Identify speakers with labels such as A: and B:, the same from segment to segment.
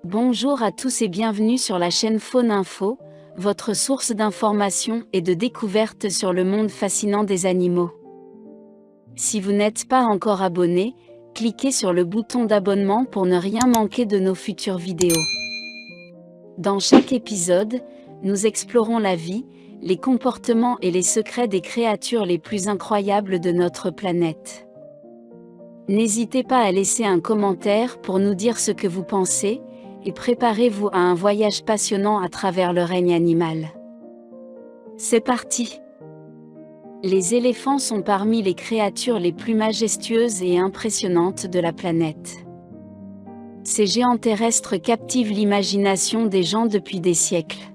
A: Bonjour à tous et bienvenue sur la chaîne Faune Info, votre source d'information et de découverte sur le monde fascinant des animaux. Si vous n'êtes pas encore abonné, cliquez sur le bouton d'abonnement pour ne rien manquer de nos futures vidéos. Dans chaque épisode, nous explorons la vie, les comportements et les secrets des créatures les plus incroyables de notre planète. N'hésitez pas à laisser un commentaire pour nous dire ce que vous pensez, et préparez-vous à un voyage passionnant à travers le règne animal. C'est parti! Les éléphants sont parmi les créatures les plus majestueuses et impressionnantes de la planète. Ces géants terrestres captivent l'imagination des gens depuis des siècles.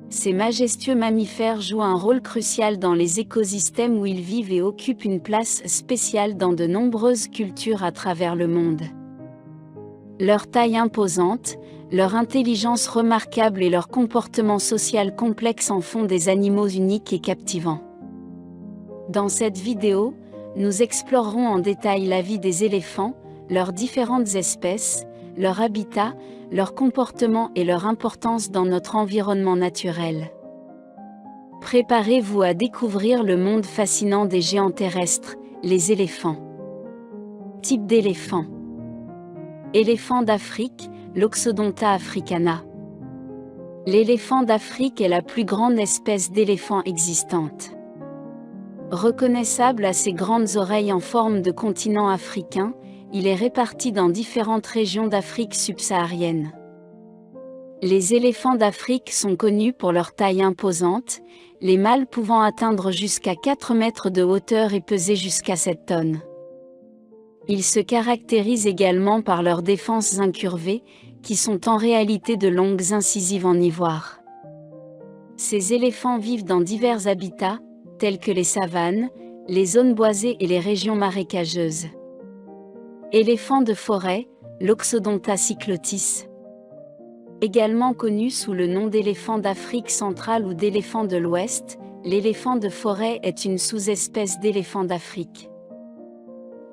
A: Ces majestueux mammifères jouent un rôle crucial dans les écosystèmes où ils vivent et occupent une place spéciale dans de nombreuses cultures à travers le monde. Leur taille imposante, leur intelligence remarquable et leur comportement social complexe en font des animaux uniques et captivants. Dans cette vidéo, nous explorerons en détail la vie des éléphants, leurs différentes espèces, leur habitat, leur comportement et leur importance dans notre environnement naturel. Préparez-vous à découvrir le monde fascinant des géants terrestres, les éléphants. Type d'éléphant. Éléphant d'Afrique, l'Oxodonta africana. L'éléphant d'Afrique est la plus grande espèce d'éléphant existante. Reconnaissable à ses grandes oreilles en forme de continent africain, il est réparti dans différentes régions d'Afrique subsaharienne. Les éléphants d'Afrique sont connus pour leur taille imposante, les mâles pouvant atteindre jusqu'à 4 mètres de hauteur et peser jusqu'à 7 tonnes. Ils se caractérisent également par leurs défenses incurvées, qui sont en réalité de longues incisives en ivoire. Ces éléphants vivent dans divers habitats, tels que les savanes, les zones boisées et les régions marécageuses. Éléphant de forêt, l'Oxodonta cyclotis. Également connu sous le nom d'éléphant d'Afrique centrale ou d'éléphant de l'Ouest, l'éléphant de forêt est une sous-espèce d'éléphant d'Afrique.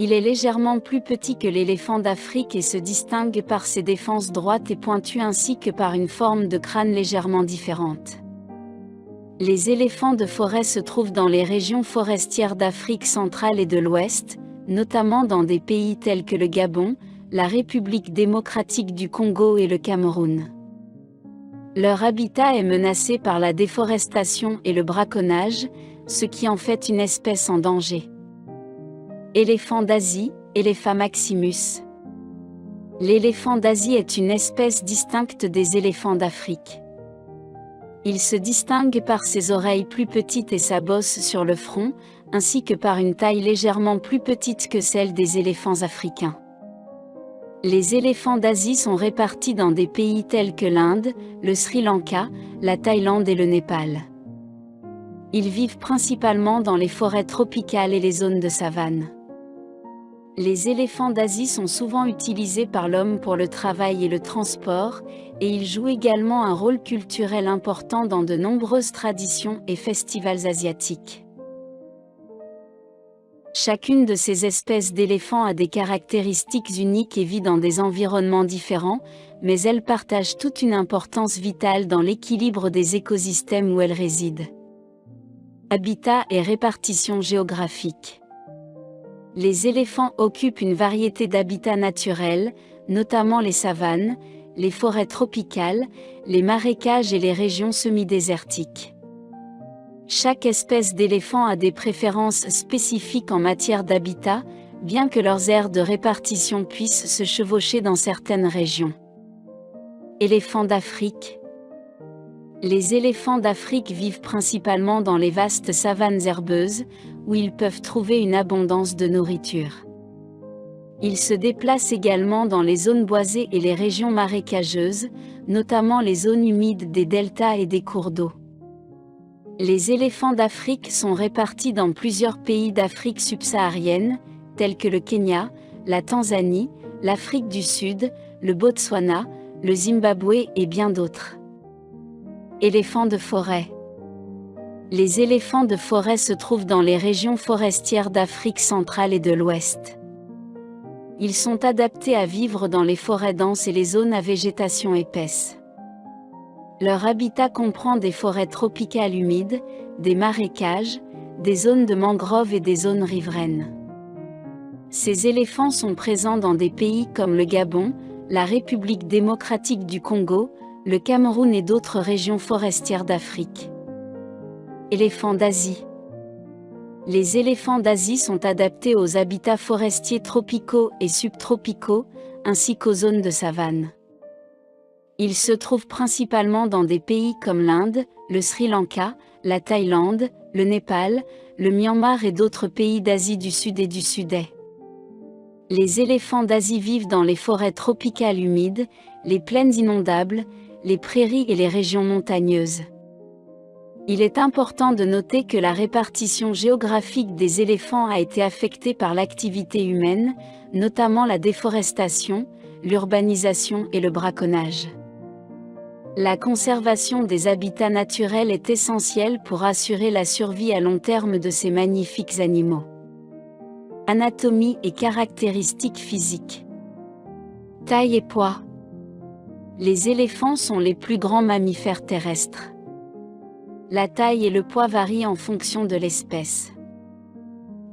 A: Il est légèrement plus petit que l'éléphant d'Afrique et se distingue par ses défenses droites et pointues ainsi que par une forme de crâne légèrement différente. Les éléphants de forêt se trouvent dans les régions forestières d'Afrique centrale et de l'Ouest, notamment dans des pays tels que le Gabon, la République démocratique du Congo et le Cameroun. Leur habitat est menacé par la déforestation et le braconnage, ce qui en fait une espèce en danger. Éléphant d'Asie, Elephas maximus. L'éléphant d'Asie est une espèce distincte des éléphants d'Afrique. Il se distingue par ses oreilles plus petites et sa bosse sur le front, ainsi que par une taille légèrement plus petite que celle des éléphants africains. Les éléphants d'Asie sont répartis dans des pays tels que l'Inde, le Sri Lanka, la Thaïlande et le Népal. Ils vivent principalement dans les forêts tropicales et les zones de savane. Les éléphants d'Asie sont souvent utilisés par l'homme pour le travail et le transport, et ils jouent également un rôle culturel important dans de nombreuses traditions et festivals asiatiques. Chacune de ces espèces d'éléphants a des caractéristiques uniques et vit dans des environnements différents, mais elles partagent toute une importance vitale dans l'équilibre des écosystèmes où elles résident. Habitat et répartition géographique. Les éléphants occupent une variété d'habitats naturels, notamment les savanes, les forêts tropicales, les marécages et les régions semi-désertiques. Chaque espèce d'éléphant a des préférences spécifiques en matière d'habitat, bien que leurs aires de répartition puissent se chevaucher dans certaines régions. Éléphants d'Afrique. Les éléphants d'Afrique vivent principalement dans les vastes savanes herbeuses, où ils peuvent trouver une abondance de nourriture. Ils se déplacent également dans les zones boisées et les régions marécageuses, notamment les zones humides des deltas et des cours d'eau. Les éléphants d'Afrique sont répartis dans plusieurs pays d'Afrique subsaharienne, tels que le Kenya, la Tanzanie, l'Afrique du Sud, le Botswana, le Zimbabwe et bien d'autres. Éléphants de forêt. Les éléphants de forêt se trouvent dans les régions forestières d'Afrique centrale et de l'Ouest. Ils sont adaptés à vivre dans les forêts denses et les zones à végétation épaisse. Leur habitat comprend des forêts tropicales humides, des marécages, des zones de mangroves et des zones riveraines. Ces éléphants sont présents dans des pays comme le Gabon, la République démocratique du Congo, le Cameroun et d'autres régions forestières d'Afrique. Éléphants d'Asie. Les éléphants d'Asie sont adaptés aux habitats forestiers tropicaux et subtropicaux, ainsi qu'aux zones de savane. Ils se trouvent principalement dans des pays comme l'Inde, le Sri Lanka, la Thaïlande, le Népal, le Myanmar et d'autres pays d'Asie du Sud et du Sud-Est. Les éléphants d'Asie vivent dans les forêts tropicales humides, les plaines inondables, les prairies et les régions montagneuses. Il est important de noter que la répartition géographique des éléphants a été affectée par l'activité humaine, notamment la déforestation, l'urbanisation et le braconnage. La conservation des habitats naturels est essentielle pour assurer la survie à long terme de ces magnifiques animaux. Anatomie et caractéristiques physiques. Taille et poids. Les éléphants sont les plus grands mammifères terrestres. La taille et le poids varient en fonction de l'espèce.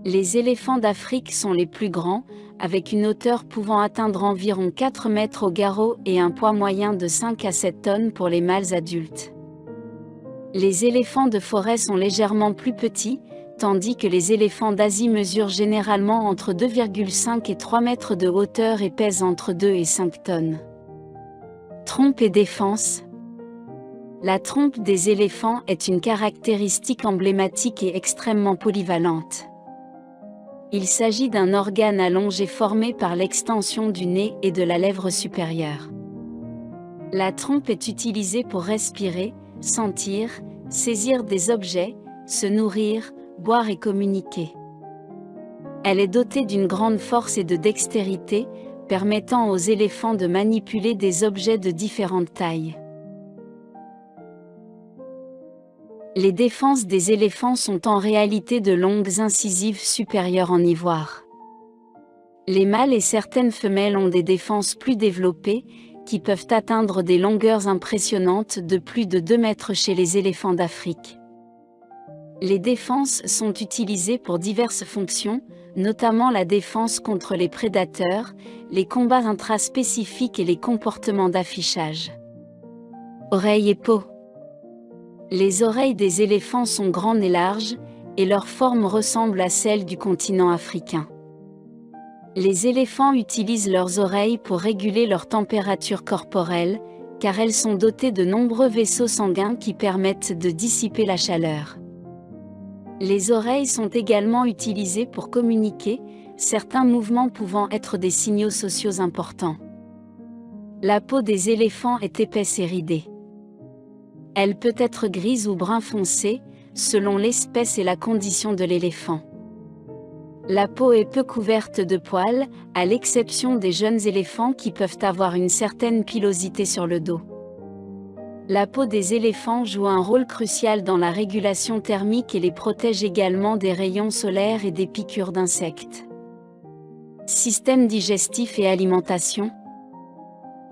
A: Les éléphants d'Afrique sont les plus grands, avec une hauteur pouvant atteindre environ 4 mètres au garrot et un poids moyen de 5 à 7 tonnes pour les mâles adultes. Les éléphants de forêt sont légèrement plus petits, tandis que les éléphants d'Asie mesurent généralement entre 2,5 et 3 mètres de hauteur et pèsent entre 2 et 5 tonnes. Trompe et défense. La trompe des éléphants est une caractéristique emblématique et extrêmement polyvalente. Il s'agit d'un organe allongé formé par l'extension du nez et de la lèvre supérieure. La trompe est utilisée pour respirer, sentir, saisir des objets, se nourrir, boire et communiquer. Elle est dotée d'une grande force et de dextérité, permettant aux éléphants de manipuler des objets de différentes tailles. Les défenses des éléphants sont en réalité de longues incisives supérieures en ivoire. Les mâles et certaines femelles ont des défenses plus développées, qui peuvent atteindre des longueurs impressionnantes de plus de 2 mètres chez les éléphants d'Afrique. Les défenses sont utilisées pour diverses fonctions, notamment la défense contre les prédateurs, les combats intraspécifiques et les comportements d'affichage. Oreilles et peau. Les oreilles des éléphants sont grandes et larges, et leur forme ressemble à celle du continent africain. Les éléphants utilisent leurs oreilles pour réguler leur température corporelle, car elles sont dotées de nombreux vaisseaux sanguins qui permettent de dissiper la chaleur. Les oreilles sont également utilisées pour communiquer, certains mouvements pouvant être des signaux sociaux importants. La peau des éléphants est épaisse et ridée. Elle peut être grise ou brun foncé, selon l'espèce et la condition de l'éléphant. La peau est peu couverte de poils, à l'exception des jeunes éléphants qui peuvent avoir une certaine pilosité sur le dos. La peau des éléphants joue un rôle crucial dans la régulation thermique et les protège également des rayons solaires et des piqûres d'insectes. Système digestif et alimentation.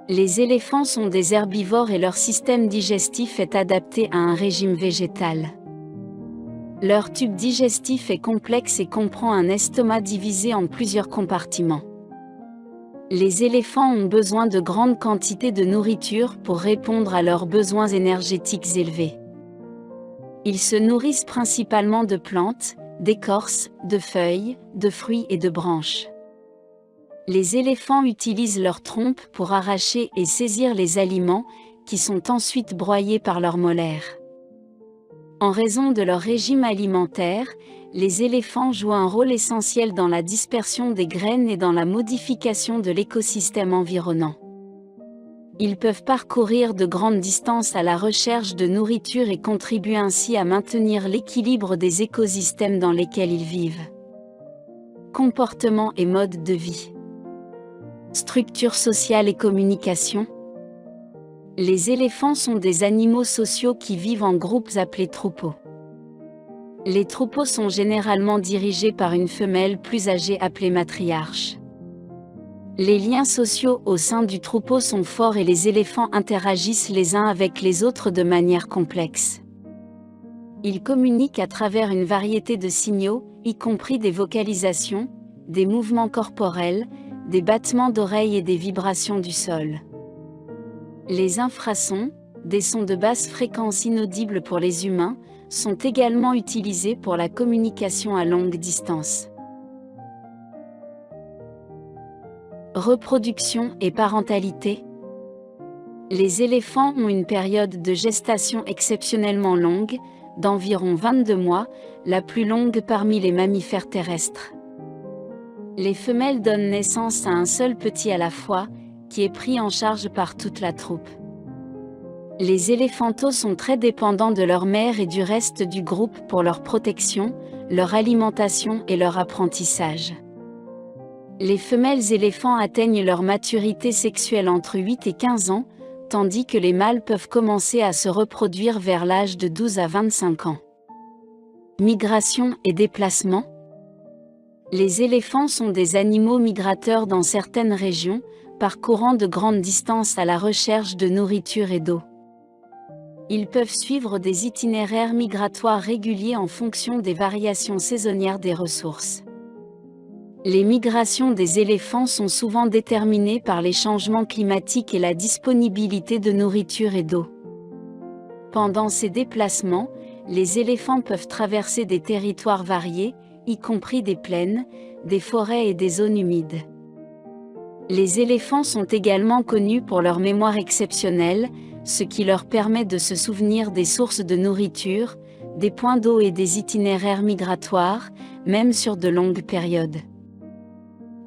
A: Les éléphants sont des herbivores et leur système digestif est adapté à un régime végétal. Leur tube digestif est complexe et comprend un estomac divisé en plusieurs compartiments. Les éléphants ont besoin de grandes quantités de nourriture pour répondre à leurs besoins énergétiques élevés. Ils se nourrissent principalement de plantes, d'écorces, de feuilles, de fruits et de branches. Les éléphants utilisent leur trompe pour arracher et saisir les aliments, qui sont ensuite broyés par leurs molaires. En raison de leur régime alimentaire, les éléphants jouent un rôle essentiel dans la dispersion des graines et dans la modification de l'écosystème environnant. Ils peuvent parcourir de grandes distances à la recherche de nourriture et contribuent ainsi à maintenir l'équilibre des écosystèmes dans lesquels ils vivent. Comportement et mode de vie. Structure sociale et communication. Les éléphants sont des animaux sociaux qui vivent en groupes appelés troupeaux. Les troupeaux sont généralement dirigés par une femelle plus âgée appelée matriarche. Les liens sociaux au sein du troupeau sont forts et les éléphants interagissent les uns avec les autres de manière complexe. Ils communiquent à travers une variété de signaux, y compris des vocalisations, des mouvements corporels, des battements d'oreilles et des vibrations du sol. Les infrasons, des sons de basse fréquence inaudibles pour les humains, sont également utilisés pour la communication à longue distance. Reproduction et parentalité. Les éléphants ont une période de gestation exceptionnellement longue, d'environ 22 mois, la plus longue parmi les mammifères terrestres. Les femelles donnent naissance à un seul petit à la fois, qui est pris en charge par toute la troupe. Les éléphantos sont très dépendants de leur mère et du reste du groupe pour leur protection, leur alimentation et leur apprentissage. Les femelles éléphants atteignent leur maturité sexuelle entre 8 et 15 ans, tandis que les mâles peuvent commencer à se reproduire vers l'âge de 12 à 25 ans. Migration et déplacement. Les éléphants sont des animaux migrateurs dans certaines régions, parcourant de grandes distances à la recherche de nourriture et d'eau. Ils peuvent suivre des itinéraires migratoires réguliers en fonction des variations saisonnières des ressources. Les migrations des éléphants sont souvent déterminées par les changements climatiques et la disponibilité de nourriture et d'eau. Pendant ces déplacements, les éléphants peuvent traverser des territoires variés, y compris des plaines, des forêts et des zones humides. Les éléphants sont également connus pour leur mémoire exceptionnelle, ce qui leur permet de se souvenir des sources de nourriture, des points d'eau et des itinéraires migratoires, même sur de longues périodes.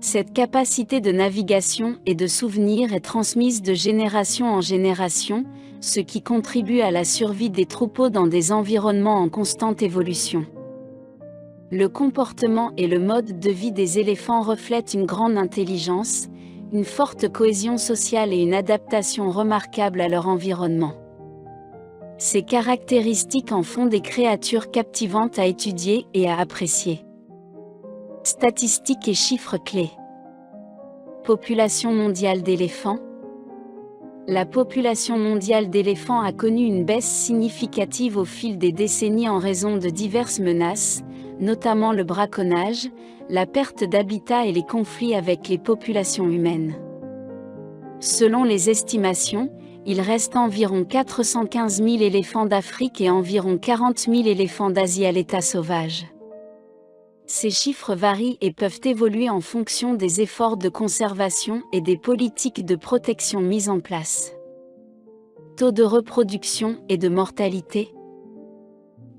A: Cette capacité de navigation et de souvenir est transmise de génération en génération, ce qui contribue à la survie des troupeaux dans des environnements en constante évolution. Le comportement et le mode de vie des éléphants reflètent une grande intelligence, une forte cohésion sociale et une adaptation remarquable à leur environnement. Ces caractéristiques en font des créatures captivantes à étudier et à apprécier. Statistiques et chiffres clés. Population mondiale d'éléphants. La population mondiale d'éléphants a connu une baisse significative au fil des décennies en raison de diverses menaces, notamment le braconnage, la perte d'habitat et les conflits avec les populations humaines. Selon les estimations, il reste environ 415 000 éléphants d'Afrique et environ 40 000 éléphants d'Asie à l'état sauvage. Ces chiffres varient et peuvent évoluer en fonction des efforts de conservation et des politiques de protection mises en place. Taux de reproduction et de mortalité.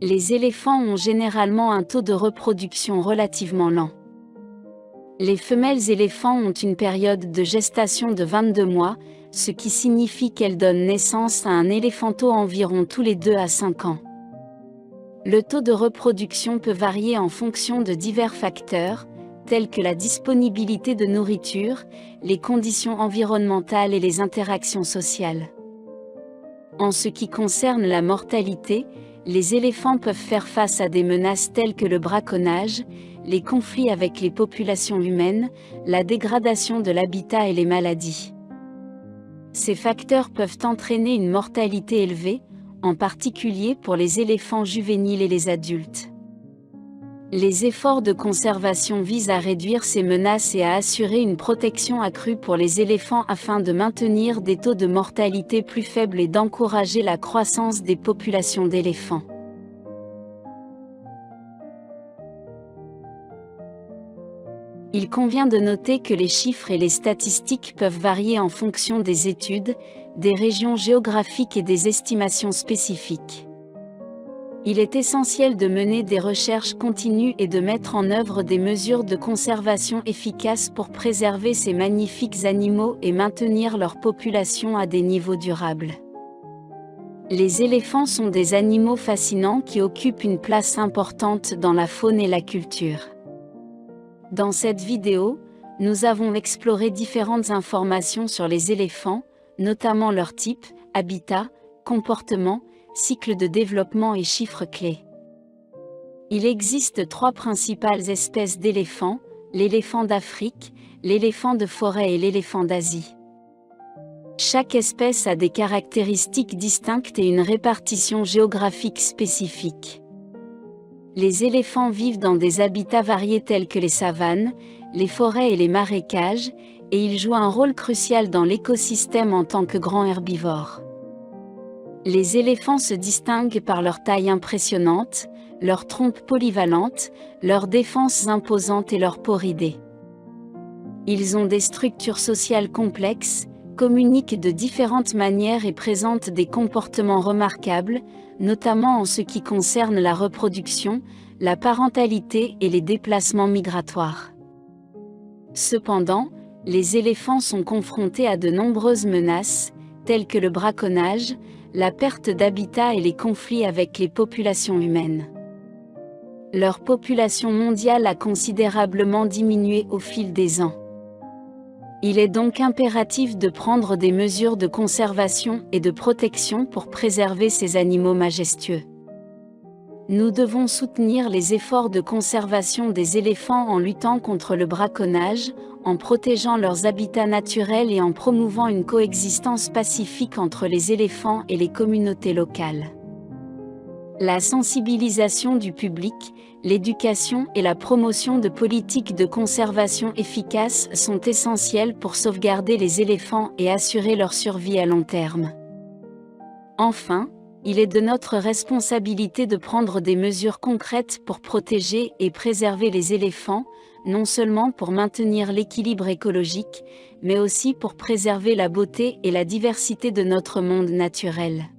A: Les éléphants ont généralement un taux de reproduction relativement lent. Les femelles éléphants ont une période de gestation de 22 mois, ce qui signifie qu'elles donnent naissance à un éléphanteau environ tous les 2 à 5 ans. Le taux de reproduction peut varier en fonction de divers facteurs, tels que la disponibilité de nourriture, les conditions environnementales et les interactions sociales. En ce qui concerne la mortalité, les éléphants peuvent faire face à des menaces telles que le braconnage, les conflits avec les populations humaines, la dégradation de l'habitat et les maladies. Ces facteurs peuvent entraîner une mortalité élevée, en particulier pour les éléphants juvéniles et les adultes. Les efforts de conservation visent à réduire ces menaces et à assurer une protection accrue pour les éléphants afin de maintenir des taux de mortalité plus faibles et d'encourager la croissance des populations d'éléphants. Il convient de noter que les chiffres et les statistiques peuvent varier en fonction des études, des régions géographiques et des estimations spécifiques. Il est essentiel de mener des recherches continues et de mettre en œuvre des mesures de conservation efficaces pour préserver ces magnifiques animaux et maintenir leur population à des niveaux durables. Les éléphants sont des animaux fascinants qui occupent une place importante dans la faune et la culture. Dans cette vidéo, nous avons exploré différentes informations sur les éléphants, notamment leur type, habitat, comportement, cycle de développement et chiffres clés. Il existe 3 principales espèces d'éléphants, l'éléphant d'Afrique, l'éléphant de forêt et l'éléphant d'Asie. Chaque espèce a des caractéristiques distinctes et une répartition géographique spécifique. Les éléphants vivent dans des habitats variés tels que les savanes, les forêts et les marécages, et ils jouent un rôle crucial dans l'écosystème en tant que grands herbivores. Les éléphants se distinguent par leur taille impressionnante, leur trompe polyvalente, leurs défenses imposantes et leur peau ridée. Ils ont des structures sociales complexes, communiquent de différentes manières et présentent des comportements remarquables, notamment en ce qui concerne la reproduction, la parentalité et les déplacements migratoires. Cependant, les éléphants sont confrontés à de nombreuses menaces, telles que le braconnage, la perte d'habitat et les conflits avec les populations humaines. Leur population mondiale a considérablement diminué au fil des ans. Il est donc impératif de prendre des mesures de conservation et de protection pour préserver ces animaux majestueux. Nous devons soutenir les efforts de conservation des éléphants en luttant contre le braconnage, en protégeant leurs habitats naturels et en promouvant une coexistence pacifique entre les éléphants et les communautés locales. La sensibilisation du public, l'éducation et la promotion de politiques de conservation efficaces sont essentielles pour sauvegarder les éléphants et assurer leur survie à long terme. Enfin, il est de notre responsabilité de prendre des mesures concrètes pour protéger et préserver les éléphants, non seulement pour maintenir l'équilibre écologique, mais aussi pour préserver la beauté et la diversité de notre monde naturel.